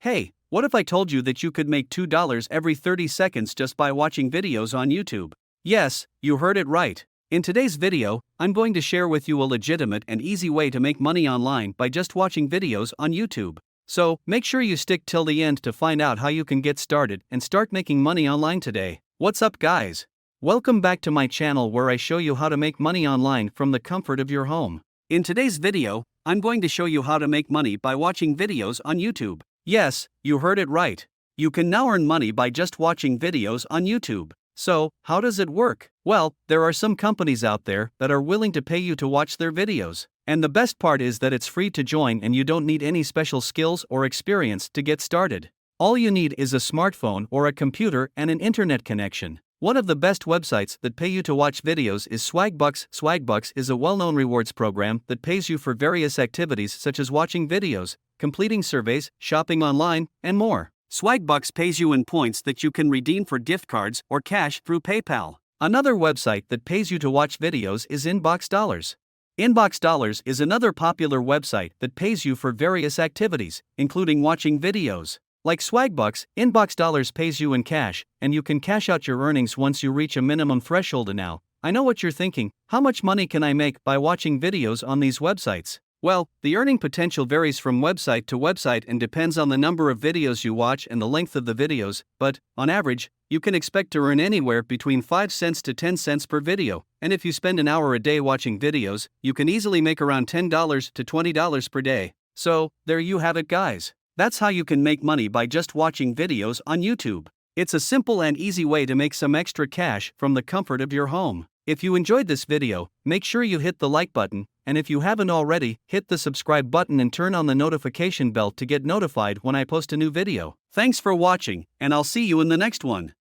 Hey, what if I told you that you could make $2 every 30 seconds just by watching videos on YouTube? Yes, you heard it right. In today's video, I'm going to share with you a legitimate and easy way to make money online by just watching videos on YouTube. So, make sure you stick till the end to find out how you can get started and start making money online today. What's up, guys? Welcome back to my channel where I show you how to make money online from the comfort of your home. In today's video, I'm going to show you how to make money by watching videos on YouTube. Yes, you heard it right. You can now earn money by just watching videos on YouTube. So, how does it work? Well, there are some companies out there that are willing to pay you to watch their videos. And the best part is that it's free to join and you don't need any special skills or experience to get started. All you need is a smartphone or a computer and an internet connection. One of the best websites that pay you to watch videos is Swagbucks. Swagbucks is a well-known rewards program that pays you for various activities such as watching videos, completing surveys, shopping online, and more. Swagbucks pays you in points that you can redeem for gift cards or cash through PayPal. Another website that pays you to watch videos is Inbox Dollars. Inbox Dollars is another popular website that pays you for various activities, including watching videos. Like Swagbucks, Inbox Dollars pays you in cash, and you can cash out your earnings once you reach a minimum threshold. Now, I know what you're thinking: how much money can I make by watching videos on these websites? Well, the earning potential varies from website to website and depends on the number of videos you watch and the length of the videos, but, on average, you can expect to earn anywhere between 5 cents to 10 cents per video, and if you spend an hour a day watching videos, you can easily make around $10 to $20 per day. So, there you have it, guys. That's how you can make money by just watching videos on YouTube. It's a simple and easy way to make some extra cash from the comfort of your home. If you enjoyed this video, make sure you hit the like button, and if you haven't already, hit the subscribe button and turn on the notification bell to get notified when I post a new video. Thanks for watching, and I'll see you in the next one.